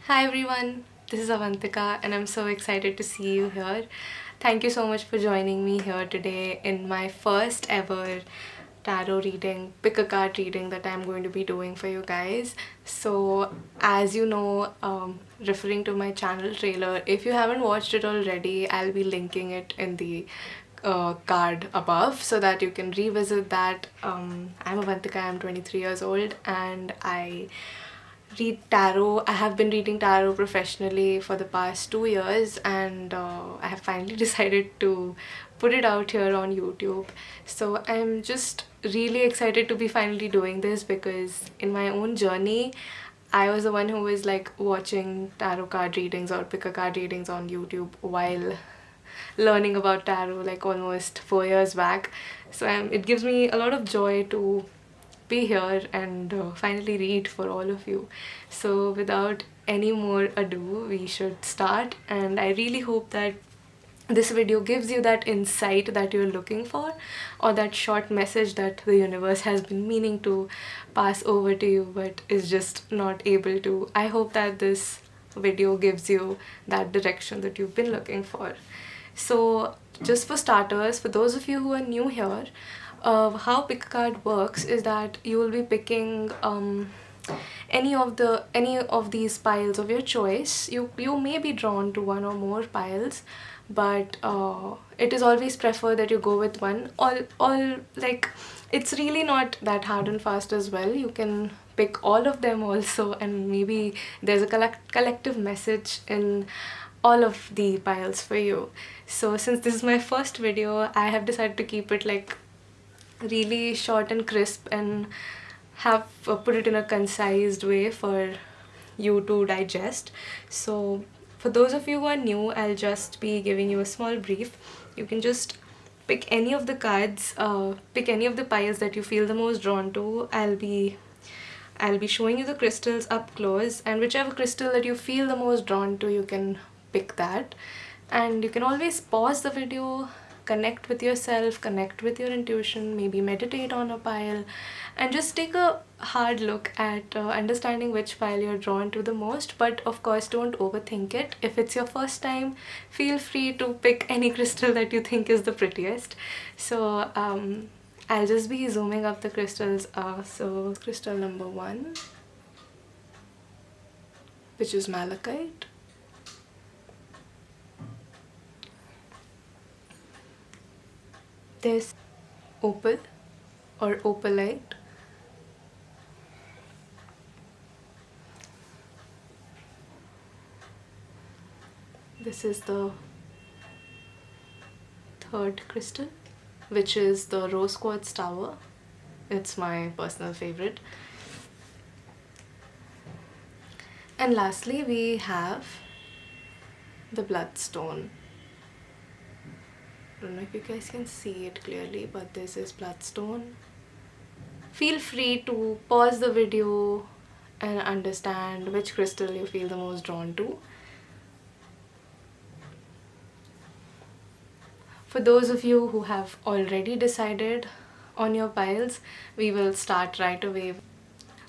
Hi everyone, this is Avantika and I'm so excited to see you here. Thank you so much for joining me here today in my first ever tarot reading, pick a card reading that I'm going to be doing for you guys. So as you know, referring to my channel trailer, if you haven't watched it already, I'll be linking it in the card above so that you can revisit that. I'm Avantika, I'm 23 years old and I read tarot. I have been reading tarot professionally for the past 2 years and I have finally decided to put it out here on YouTube. So I'm just really excited to be finally doing this because in my own journey I was the one who was like watching tarot card readings or pick a card readings on YouTube while learning about tarot like almost 4 years back. So it gives me a lot of joy to be here and finally read for all of you. So without any more ado, we should start, and I really hope that this video gives you that insight that you're looking for, or that short message that the universe has been meaning to pass over to you but is just not able to. I hope that this video gives you that direction that you've been looking for. So just for starters, for those of you who are new here, how pick a card works is that you will be picking any of these piles of your choice. You may be drawn to one or more piles, but it is always preferred that you go with one. All like, it's really not that hard and fast as well. You can pick all of them also, and maybe there's a collective message in all of the piles for you. So since this is my first video, I have decided to keep it like really short and crisp and have put it in a concised way for you to digest. So for those of you who are new, I'll just be giving you a small brief. You can just pick any of the cards, pick any of the piles that you feel the most drawn to. I'll be showing you the crystals up close, and whichever crystal that you feel the most drawn to, you can pick that. And you can always pause the video, connect with yourself, connect with your intuition, maybe meditate on a pile, and just take a hard look at understanding which pile you're drawn to the most. But of course, don't overthink it. If it's your first time, feel free to pick any crystal that you think is the prettiest. So I'll just be zooming up the crystals. So crystal number 1, which is Malachite. There's opal or opalite. This is the third crystal, which is the rose quartz tower. It's my personal favorite. And lastly, we have the bloodstone. I don't know if you guys can see it clearly, but this is bloodstone. Feel free to pause the video and understand which crystal you feel the most drawn to. For those of you who have already decided on your piles, we will start right away.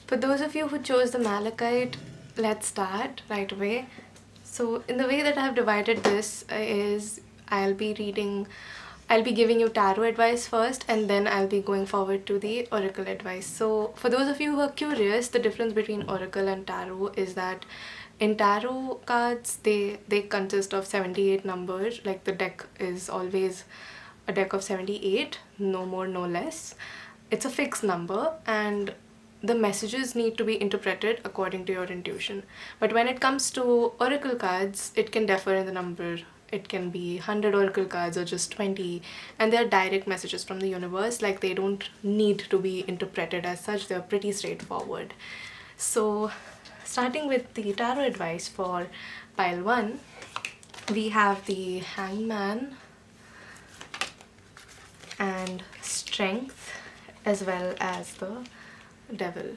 For those of you who chose the Malachite, let's start right away. So in the way that I have divided this is I'll be giving you tarot advice first, and then I'll be going forward to the oracle advice. So for those of you who are curious, the difference between oracle and tarot is that in tarot cards, they consist of 78 numbers. Like, the deck is always a deck of 78, no more, no less. It's a fixed number, and the messages need to be interpreted according to your intuition. But when it comes to oracle cards, it can differ in the number. It can be 100 oracle cards or just 20, and they're direct messages from the universe. Like, they don't need to be interpreted as such. They're pretty straightforward. So starting with the tarot advice for pile 1, we have the Hangman and Strength, as well as the Devil.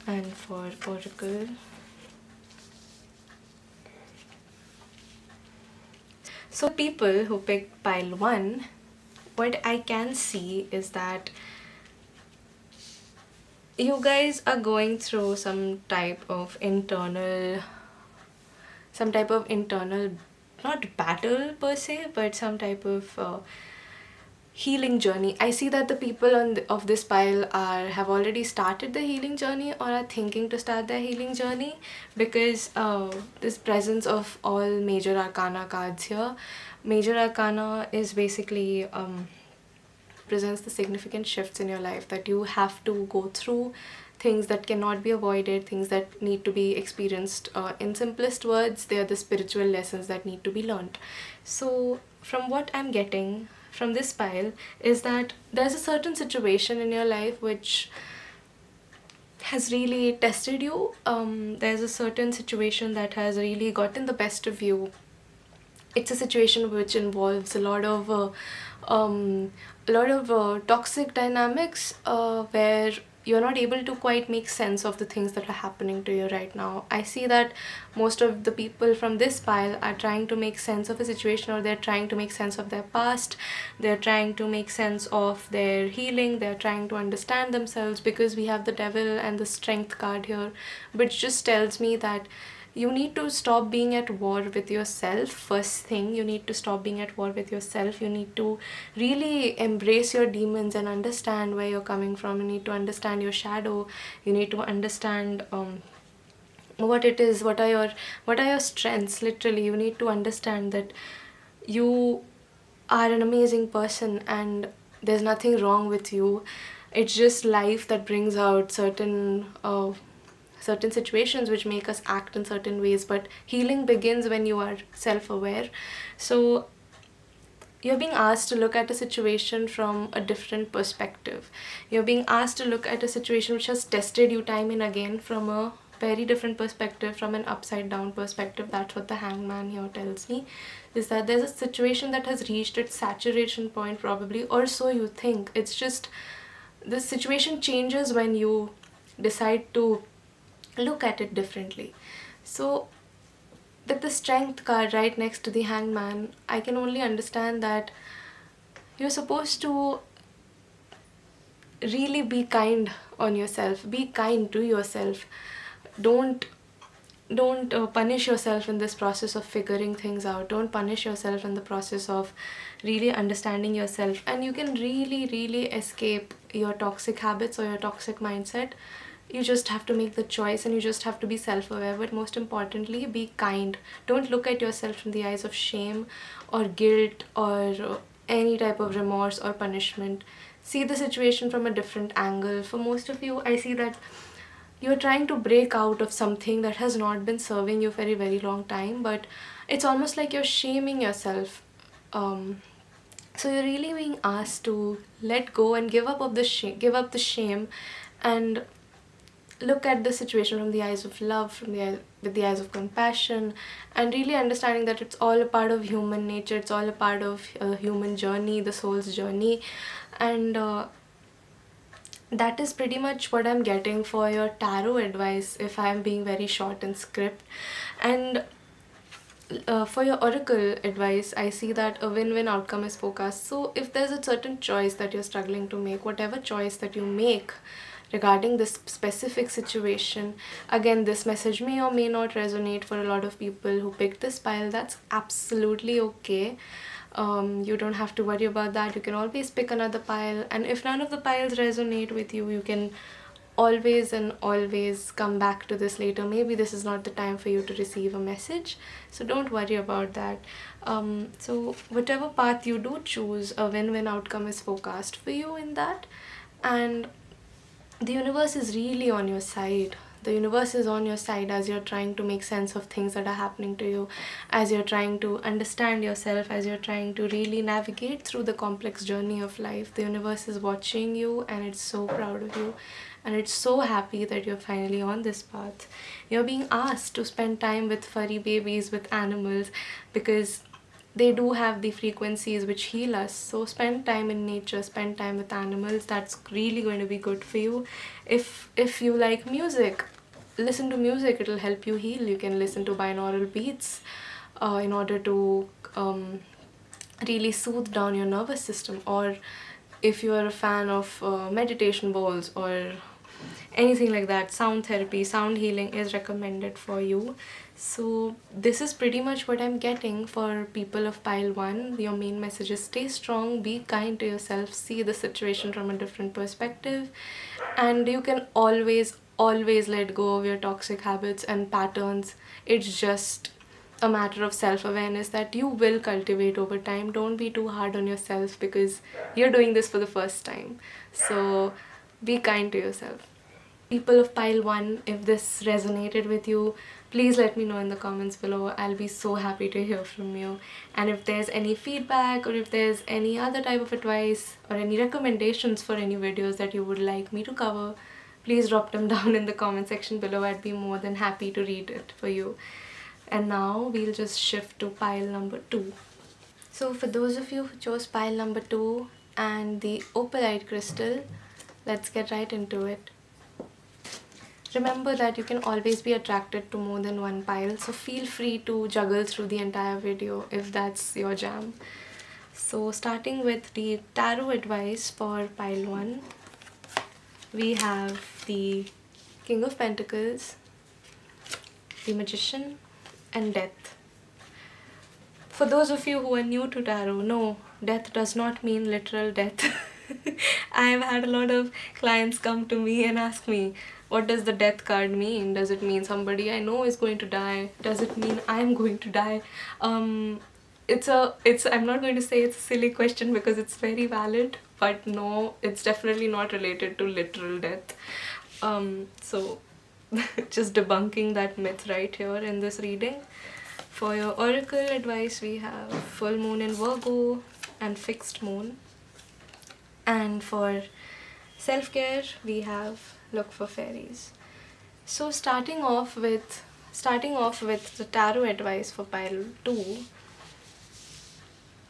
And for oracle, so people who picked pile 1, what I can see is that you guys are going through some type of internal, not battle per se, but some type of healing journey. I see that the people of this pile have already started the healing journey or are thinking to start their healing journey, because this presence of all major arcana cards here. Major arcana is basically presents the significant shifts in your life that you have to go through, things that cannot be avoided, things that need to be experienced. In simplest words, they are the spiritual lessons that need to be learned. So from what I'm getting from this pile is that there's a certain situation in your life which has really tested you. There's a certain situation that has really gotten the best of you. It's a situation which involves a lot of toxic dynamics, where you're not able to quite make sense of the things that are happening to you right now. I see that most of the people from this pile are trying to make sense of a situation, or they're trying to make sense of their past, they're trying to make sense of their healing, they're trying to understand themselves, because we have the devil and the strength card here, which just tells me that you need to stop being at war with yourself. First thing, you need to stop being at war with yourself. You need to really embrace your demons and understand where you're coming from. You need to understand your shadow. You need to understand what it is, what are your strengths. Literally, you need to understand that you are an amazing person and there's nothing wrong with you. It's just life that brings out certain situations which make us act in certain ways, but healing begins when you are self-aware. So you're being asked to look at a situation from a different perspective. You're being asked to look at a situation which has tested you time and again from a very different perspective, from an upside down perspective. That's what the hangman here tells me, is that there's a situation that has reached its saturation point, probably, or so you think. It's just the situation changes when you decide to look at it differently. So with the strength card right next to the hangman, I can only understand that you're supposed to really be kind on yourself, be kind to yourself. Don't punish yourself in this process of figuring things out. Don't punish yourself in the process of really understanding yourself. And you can really escape your toxic habits or your toxic mindset. You just have to make the choice, and you just have to be self-aware, but most importantly, be kind. Don't look at yourself from the eyes of shame or guilt or any type of remorse or punishment. See the situation from a different angle. For most of you, I see that you're trying to break out of something that has not been serving you for a very long time, but it's almost like you're shaming yourself. So you're really being asked to let go and give up the shame, and look at the situation from the eyes of love, with the eyes of compassion, and really understanding that it's all a part of human nature, it's all a part of human journey, the soul's journey. And that is pretty much what I'm getting for your tarot advice, if I'm being very short in script. And for your oracle advice, I see that a win-win outcome is forecast. So if there's a certain choice that you're struggling to make, whatever choice that you make regarding this specific situation, again, this message may or may not resonate for a lot of people who picked this pile. That's absolutely okay. You don't have to worry about that. You can always pick another pile, and if none of the piles resonate with you, you can always come back to this later. Maybe this is not the time for you to receive a message, so don't worry about that. So whatever path you do choose, a win-win outcome is forecast for you in that. And the universe is really on your side. The universe is on your side as you're trying to make sense of things that are happening to you, as you're trying to understand yourself, as you're trying to really navigate through the complex journey of life. The universe is watching you, and it's so proud of you, and it's so happy that you're finally on this path. You're being asked to spend time with furry babies, with animals, because they do have the frequencies which heal us. So spend time in nature, spend time with animals. That's really going to be good for you. If you like music, listen to music. It'll help you heal. You can listen to binaural beats in order to really soothe down your nervous system. Or if you are a fan of meditation bowls, or anything like that. Sound therapy, sound healing is recommended for you. So this is pretty much what I'm getting for people of pile 1. Your main message is stay strong, be kind to yourself, see the situation from a different perspective, and you can always let go of your toxic habits and patterns. It's just a matter of self-awareness that you will cultivate over time. Don't be too hard on yourself because you're doing this for the first time. So be kind to yourself. People of pile 1, if this resonated with you, please let me know in the comments below. I'll be so happy to hear from you. And if there's any feedback, or if there's any other type of advice or any recommendations for any videos that you would like me to cover, please drop them down in the comment section below. I'd be more than happy to read it for you. And now we'll just shift to pile number 2. So for those of you who chose pile number 2 and the Opalite crystal, let's get right into it. Remember that you can always be attracted to more than one pile, so feel free to juggle through the entire video if that's your jam. So starting with the tarot advice for pile 1, we have the King of Pentacles, the Magician, and Death. For those of you who are new to tarot, no, death does not mean literal death. I've had a lot of clients come to me and ask me, what does the death card mean? Does it mean somebody I know is going to die? Does it mean I'm going to die? I'm not going to say it's a silly question because it's very valid, but no, it's definitely not related to literal death. So just debunking that myth right here in this reading. For your oracle advice, we have full moon in Virgo and fixed moon. And for self-care, we have look for fairies. So starting off with the tarot advice for pile 2,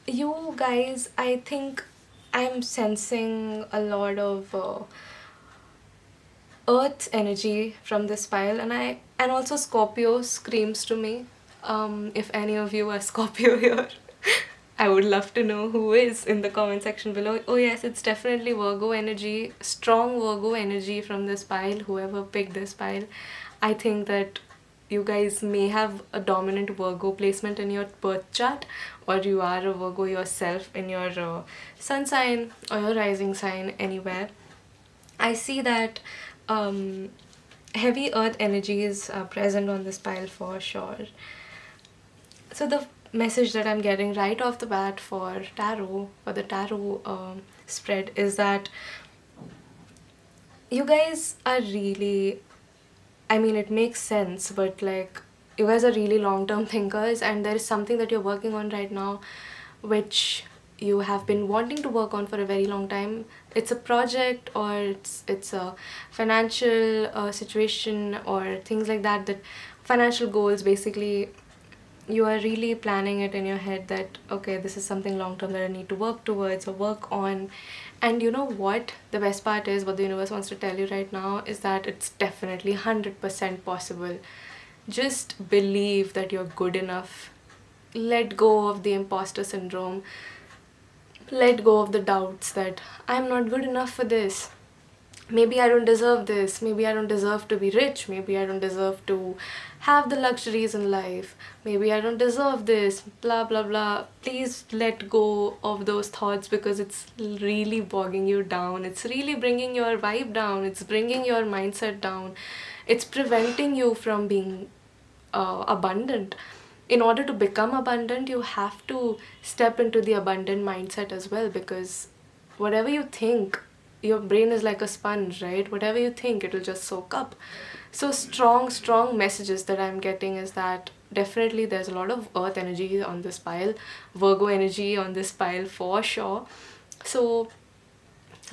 you guys, I think I'm sensing a lot of earth energy from this pile, and also Scorpio screams to me. If any of you are Scorpio here, I would love to know who is in the comment section below. Oh yes, it's definitely Virgo energy, strong Virgo energy from this pile, whoever picked this pile. I think that you guys may have a dominant Virgo placement in your birth chart, or you are a Virgo yourself in your sun sign or your rising sign, anywhere. I see that heavy earth energies are present on this pile for sure. So the message that I'm getting right off the bat for the tarot spread is that you guys are really, I mean, it makes sense, but like, you guys are really long-term thinkers, and there is something that you're working on right now which you have been wanting to work on for a very long time. It's a project, or it's a financial situation, or things like that, that financial goals basically. You are really planning it in your head that, okay, this is something long-term that I need to work towards or work on. And you know what? The best part is, what the universe wants to tell you right now is that it's definitely 100% possible. Just believe that you're good enough. Let go of the imposter syndrome. Let go of the doubts that I'm not good enough for this. Maybe I don't deserve this, maybe I don't deserve to be rich, maybe I don't deserve to have the luxuries in life, maybe I don't deserve this, blah blah blah. Please let go of those thoughts, because it's really bogging you down. It's really bringing your vibe down, it's bringing your mindset down, it's preventing you from being abundant. In order to become abundant, you have to step into the abundant mindset as well, because whatever you think, your brain is like a sponge, right? Whatever you think, it will just soak up. So strong messages that I'm getting is that definitely there's a lot of earth energy on this pile, Virgo energy on this pile for sure. So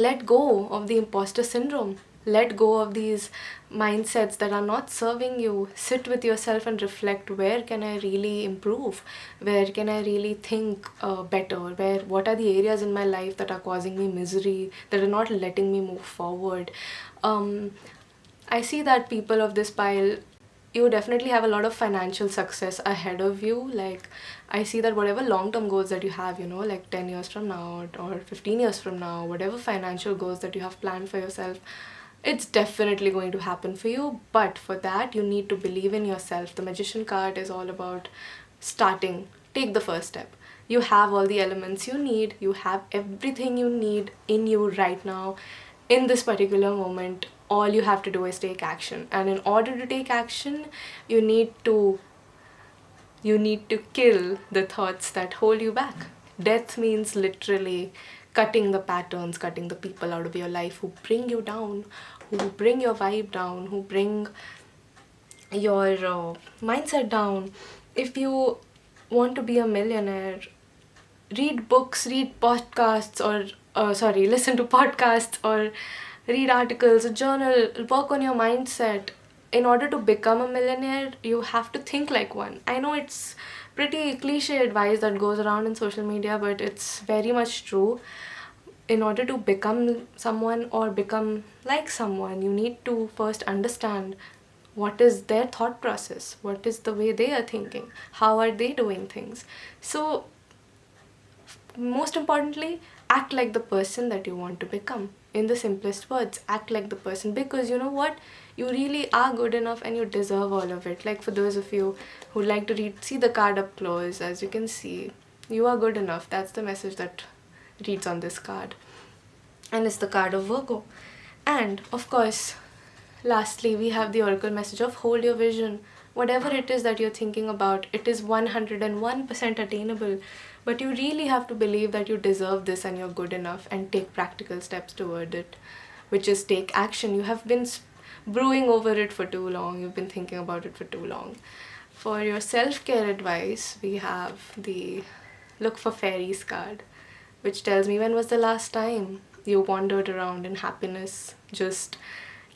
let go of the imposter syndrome. Let go of these mindsets that are not serving you. Sit with yourself and reflect, where can I really improve? Where can I really think better? What are the areas in my life that are causing me misery, that are not letting me move forward? I see that people of this pile, you definitely have a lot of financial success ahead of you. Like, I see that whatever long-term goals that you have, you know, like 10 years from now or 15 years from now, whatever financial goals that you have planned for yourself, it's definitely going to happen for you. But for that, you need to believe in yourself. The Magician card is all about starting. Take the first step. You have all the elements you need, you have everything you need in you right now, in this particular moment. All you have to do is take action. And in order to take action, you need to kill the thoughts that hold you back. Death means literally cutting the patterns, cutting the people out of your life who bring you down, who bring your vibe down, who bring your mindset down. If you want to be a millionaire, read books, read podcasts, or listen to podcasts, or read articles, journal, work on your mindset. In order to become a millionaire, you have to think like one. I know it's pretty cliche advice that goes around in social media, but it's very much true. In order to become someone or become like someone, you need to first understand what is their thought process, what is the way they are thinking, how are they doing things. So most importantly, act like the person that you want to become. In the simplest words, act like the person, because you know what, you really are good enough and you deserve all of it. Like for those of you who like to see the card up close, as you can see, you are good enough. That's the message that reads on this card, and it's the card of Virgo. And of course, lastly, we have the oracle message of hold your vision. Whatever it is that you're thinking about, it is 101% attainable. But you really have to believe that you deserve this and you're good enough, and take practical steps toward it, which is take action. You have been brewing over it for too long. You've been thinking about it for too long. For your self-care advice, we have the look for fairies card, which tells me when was the last time you wandered around in happiness, just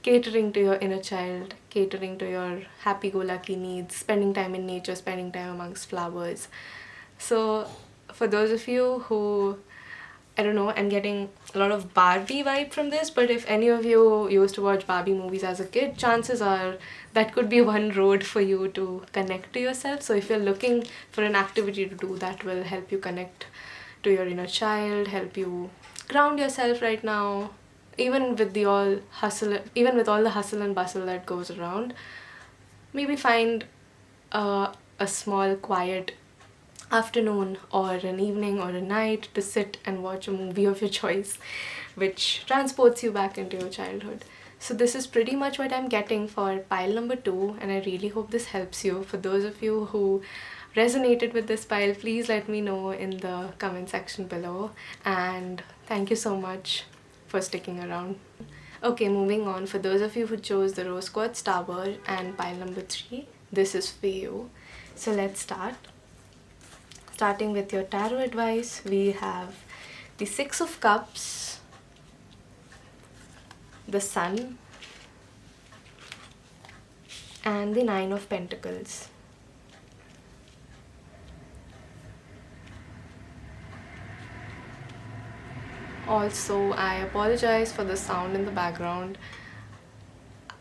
catering to your inner child, catering to your happy-go-lucky needs, spending time in nature, spending time amongst flowers. So for those of you who, I don't know, I'm getting a lot of Barbie vibe from this, but if any of you used to watch Barbie movies as a kid, chances are that could be one road for you to connect to yourself. So if you're looking for an activity to do that will help you connect to your inner child, help you ground yourself right now, even with all the hustle and bustle that goes around, maybe find a small quiet afternoon or an evening or a night to sit and watch a movie of your choice, which transports you back into your childhood. So this is pretty much what I'm getting for pile number 2, and I really hope this helps you. For those of you who resonated with this pile, please let me know in the comment section below, and thank you so much for sticking around. Okay, moving on. For those of you who chose the Rose Quartz Tower and pile number 3, this is for you. So let's start. Starting with your tarot advice, we have the 6 of Cups, the Sun, and the 9 of Pentacles. Also, I apologize for the sound in the background.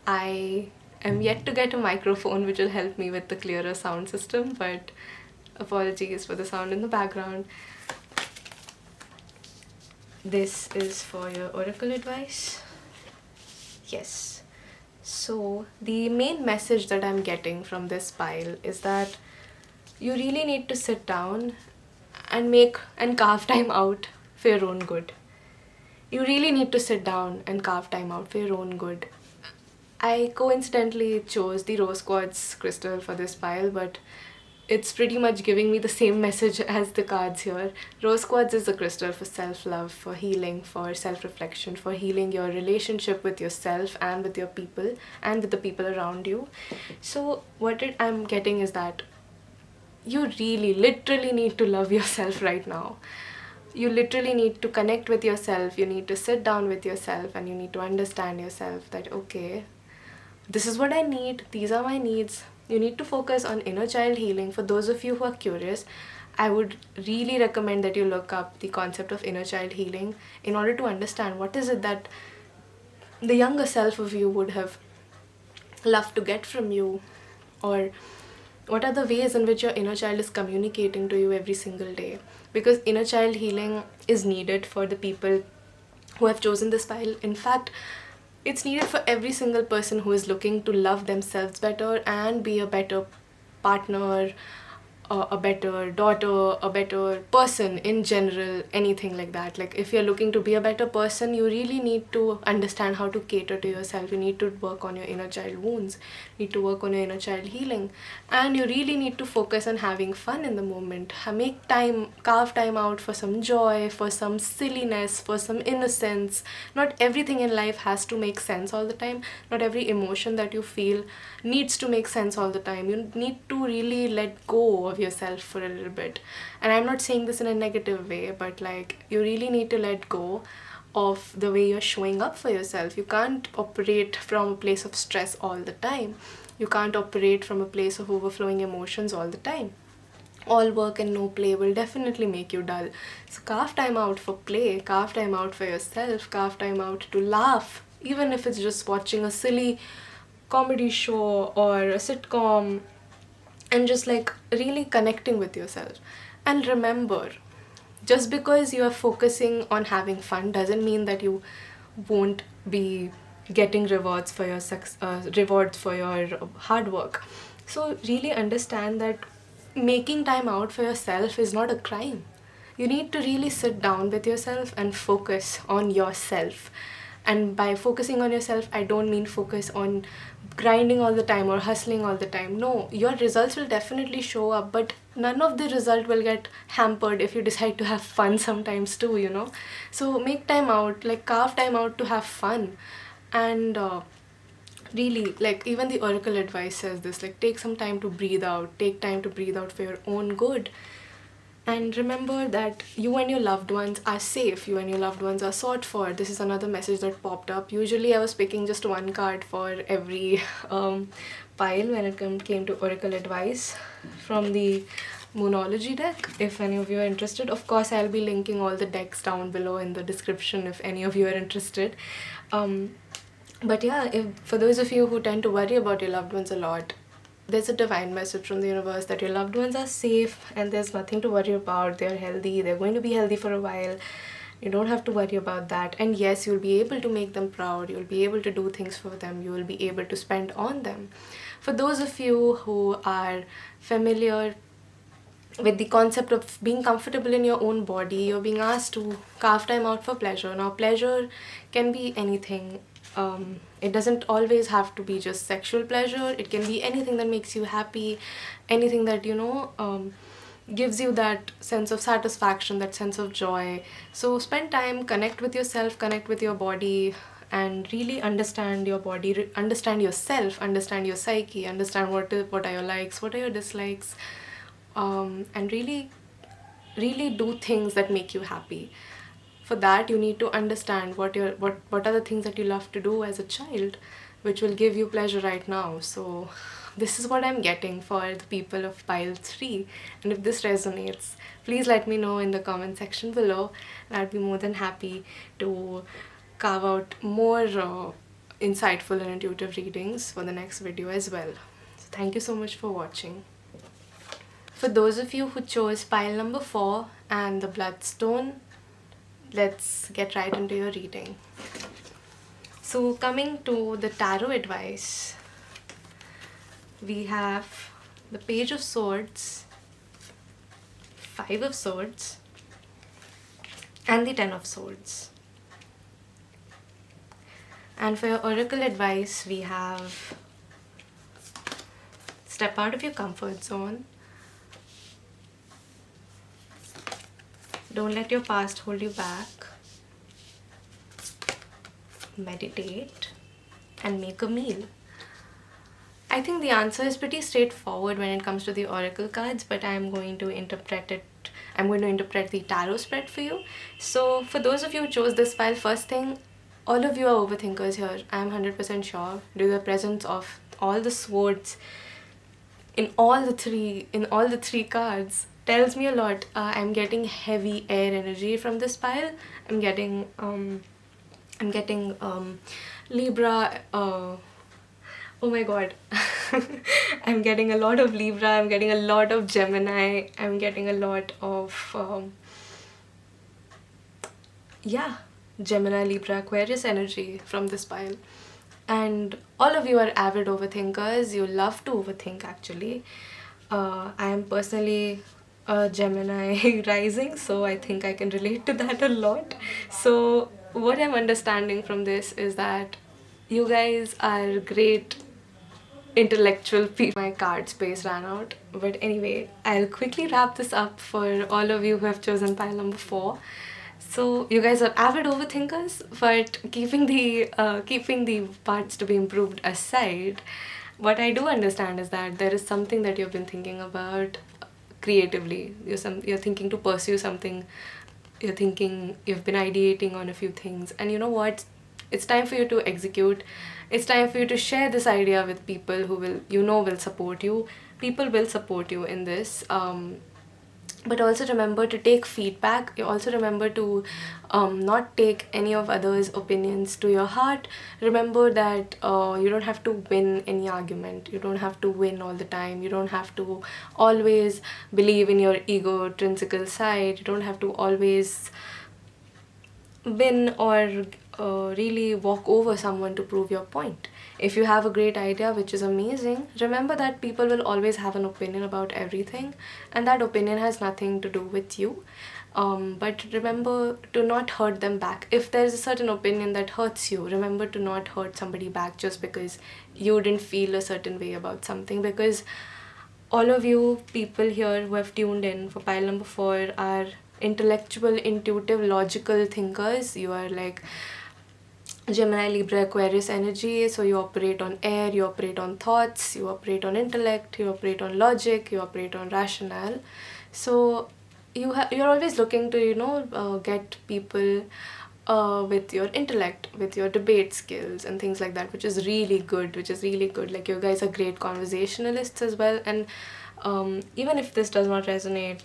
I am yet to get a microphone which will help me with the clearer sound system, but apologies for the sound in the background. This is for your oracle advice. Yes. So the main message that I'm getting from this pile is that you really need to sit down and carve time out for your own good. You really need to sit down and carve time out for your own good. I coincidentally chose the rose quartz crystal for this pile, but it's pretty much giving me the same message as the cards here. Rose quartz is a crystal for self-love, for healing, for self-reflection, for healing your relationship with yourself and with your people and with the people around you. So what I'm getting is that you really literally need to love yourself right now. You literally need to connect with yourself. You need to sit down with yourself and you need to understand yourself that, okay, this is what I need, these are my needs. You need to focus on inner child healing. For those of you who are curious, I would really recommend that you look up the concept of inner child healing in order to understand what is it that the younger self of you would have loved to get from you, or what are the ways in which your inner child is communicating to you every single day. Because inner child healing is needed for the people who have chosen this pile. In fact, it's needed for every single person who is looking to love themselves better and be a better partner, a better daughter, a better person in general, anything like that. Like if you're looking to be a better person, you really need to understand how to cater to yourself. You need to work on your inner child wounds, need to work on your inner child healing, and you really need to focus on having fun in the moment. Make time, carve time out for some joy, for some silliness, for some innocence. Not everything in life has to make sense all the time. Not every emotion that you feel needs to make sense all the time. You need to really let go of yourself for a little bit. And I'm not saying this in a negative way, but like you really need to let go of the way you're showing up for yourself. You can't operate from a place of stress all the time. You can't operate from a place of overflowing emotions all the time. All work and no play will definitely make you dull. So carve time out for play, carve time out for yourself, carve time out to laugh, even if it's just watching a silly comedy show or a sitcom, and just like really connecting with yourself. And remember, just because you are focusing on having fun doesn't mean that you won't be getting rewards for your hard work. So really understand that making time out for yourself is not a crime. You need to really sit down with yourself and focus on yourself. And by focusing on yourself, I don't mean focus on grinding all the time or hustling all the time. No, your results will definitely show up, but none of the result will get hampered if you decide to have fun sometimes too, you know. So make time out, like carve time out to have fun. And really, like even the oracle advice says this, like take some time to breathe out, take time to breathe out for your own good. And remember that you and your loved ones are safe, you and your loved ones are sought for. This is another message that popped up. Usually I was picking just one card for every pile when it came to oracle advice from the Moonology deck. If any of you are interested, of course I'll be linking all the decks down below in the description if any of you are interested. But yeah, for those of you who tend to worry about your loved ones a lot, there's a divine message from the universe that your loved ones are safe and there's nothing to worry about. They're healthy, they're going to be healthy for a while. You don't have to worry about that. And yes, you'll be able to make them proud, you'll be able to do things for them, you will be able to spend on them. For those of you who are familiar with the concept of being comfortable in your own body, you're being asked to carve time out for pleasure. Now, pleasure can be anything. It doesn't always have to be just sexual pleasure. It can be anything that makes you happy, anything that, gives you that sense of satisfaction, that sense of joy. So spend time, connect with yourself, connect with your body, and really understand your body, understand yourself, understand your psyche, understand what are your likes, what are your dislikes, and really do things that make you happy. For that, you need to understand what are the things that you love to do as a child, which will give you pleasure right now. So this is what I'm getting for the people of pile 3, and if this resonates, please let me know in the comment section below, and I'd be more than happy to carve out more insightful and intuitive readings for the next video as well. So thank you so much for watching. For those of you who chose pile number 4 and the Bloodstone, let's get right into your reading. So coming to the tarot advice, we have the Page of Swords, 5 of Swords, and the 10 of Swords. And for your oracle advice, we have step out of your comfort zone. Don't let your past hold you back. Meditate and make a meal. I think the answer is pretty straightforward when it comes to the oracle cards, but I'm going to interpret the tarot spread for you. So for those of you who chose this file, first thing, all of you are overthinkers here. I'm 100% sure due to the presence of all the swords in all the three cards tells me a lot. I'm getting heavy air energy from this pile. I'm getting Libra. Oh my god. I'm getting a lot of Libra. I'm getting a lot of Gemini. I'm getting a lot of Gemini, Libra, Aquarius energy from this pile. And all of you are avid overthinkers. You love to overthink actually. I am personally a Gemini rising, so I think I can relate to that a lot. So, what I'm understanding from this is that you guys are great intellectual people. My card space ran out, but anyway, I'll quickly wrap this up for all of you who have chosen pile number 4. So you guys are avid overthinkers, but keeping the parts to be improved aside, what I do understand is that there is something that you've been thinking about creatively. You're thinking to pursue something. You've been ideating on a few things, and you know what? It's time for you to execute. It's time for you to share this idea with people who will support you. People will support you in this. But also remember to take feedback. You also remember to not take any of others' opinions to your heart. Remember that you don't have to win any argument. You don't have to win all the time. You don't have to always believe in your egotistical side. You don't have to always win or really walk over someone to prove your point. If you have a great idea, which is amazing, remember that people will always have an opinion about everything, and that opinion has nothing to do with you. But remember to not hurt them back. If there's a certain opinion that hurts you, remember to not hurt somebody back just because you didn't feel a certain way about something. Because all of you people here who have tuned in for pile number 4 are intellectual, intuitive, logical thinkers. You are like Gemini, Libra, Aquarius energy. So you operate on air, you operate on thoughts, you operate on intellect, you operate on logic, you operate on rationale. So you're always looking to get people with your intellect, with your debate skills and things like that, which is really good. Like, you guys are great conversationalists as well. And even if this does not resonate,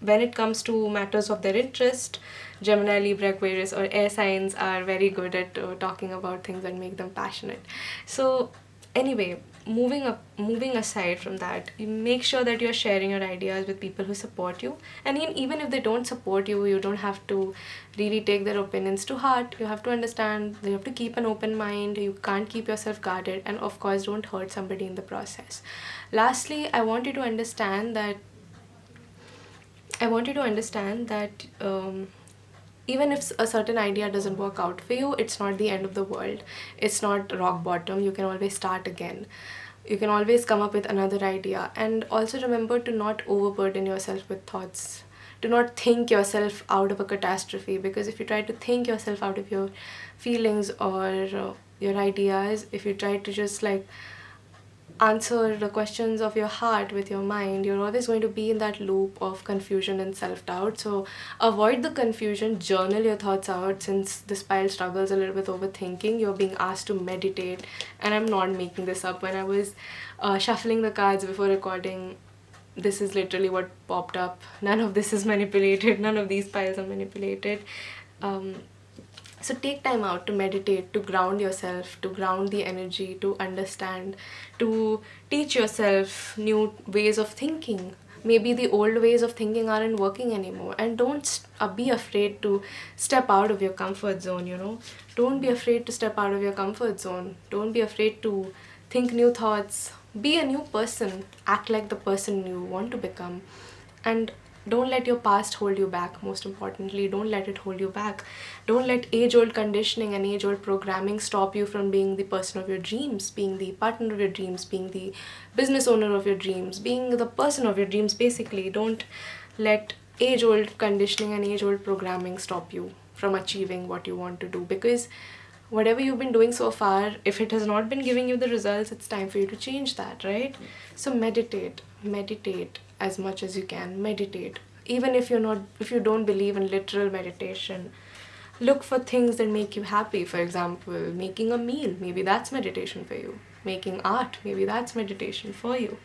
when it comes to matters of their interest, Gemini, Libra, Aquarius, or air signs are very good at talking about things that make them passionate. So, anyway, moving aside from that, you make sure that you're sharing your ideas with people who support you. And even if they don't support you, you don't have to really take their opinions to heart. You have to understand that you have to keep an open mind. You can't keep yourself guarded, and of course, don't hurt somebody in the process. Lastly, I want you to understand that even if a certain idea doesn't work out for you, it's not the end of the world. It's not rock bottom. You can always start again. You can always come up with another idea. And also remember to not overburden yourself with thoughts. Do not think yourself out of a catastrophe, because if you try to think yourself out of your feelings or your ideas, if you try to just answer the questions of your heart with your mind, you're always going to be in that loop of confusion and self-doubt. So avoid the confusion, journal your thoughts out. Since this pile struggles a little with overthinking, you're being asked to meditate. And I'm not making this up. When I was shuffling the cards before recording, this is literally what popped up. None of this is manipulated. None of these piles are manipulated. So take time out to meditate, to ground yourself, to ground the energy, to understand, to teach yourself new ways of thinking. Maybe the old ways of thinking aren't working anymore. And don't be afraid to step out of your comfort zone. Don't be afraid to step out of your comfort zone. Don't be afraid to think new thoughts. Be a new person. Act like the person you want to become. And don't let your past hold you back. Most importantly, don't let it hold you back. Don't let age-old conditioning and age-old programming stop you from being the person of your dreams, being the partner of your dreams, being the business owner of your dreams, being the person of your dreams, basically. Don't let age-old conditioning and age-old programming stop you from achieving what you want to do, because whatever you've been doing so far, if it has not been giving you the results, it's time for you to change that, right? So meditate as much as you can. Meditate. Even if you don't believe in literal meditation, look for things that make you happy. For example, making a meal, maybe that's meditation for you. Making art, maybe that's meditation for you.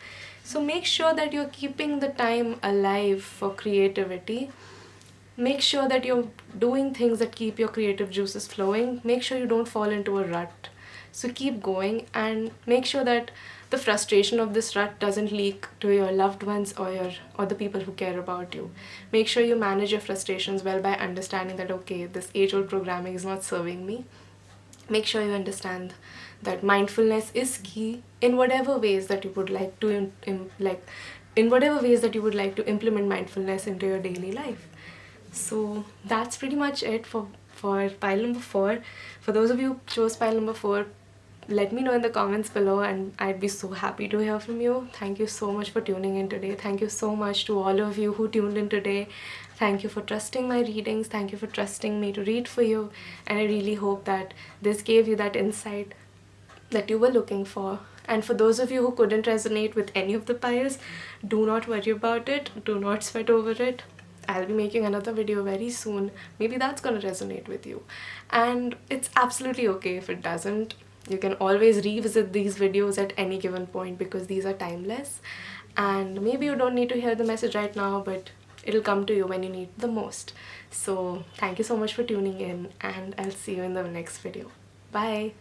So make sure that you're keeping the time alive for creativity. Make sure that you're doing things that keep your creative juices flowing. Make sure you don't fall into a rut. So keep going, and make sure that the frustration of this rut doesn't leak to your loved ones or the people who care about you. Make sure you manage your frustrations well by understanding that, okay, this age-old programming is not serving me. Make sure you understand that mindfulness is key in whatever ways that you would like to in whatever ways that you would like to implement mindfulness into your daily life. So that's pretty much it for pile number 4. For those of you who chose pile number 4, let me know in the comments below, and I'd be so happy to hear from you. Thank you so much for tuning in today. Thank you so much to all of you who tuned in today. Thank you for trusting my readings. Thank you for trusting me to read for you. And I really hope that this gave you that insight that you were looking for. And for those of you who couldn't resonate with any of the piles, do not worry about it. Do not sweat over it. I'll be making another video very soon. Maybe that's gonna resonate with you. And it's absolutely okay if it doesn't. You can always revisit these videos at any given point because these are timeless. And maybe you don't need to hear the message right now, but it'll come to you when you need the most. So thank you so much for tuning in, and I'll see you in the next video. Bye!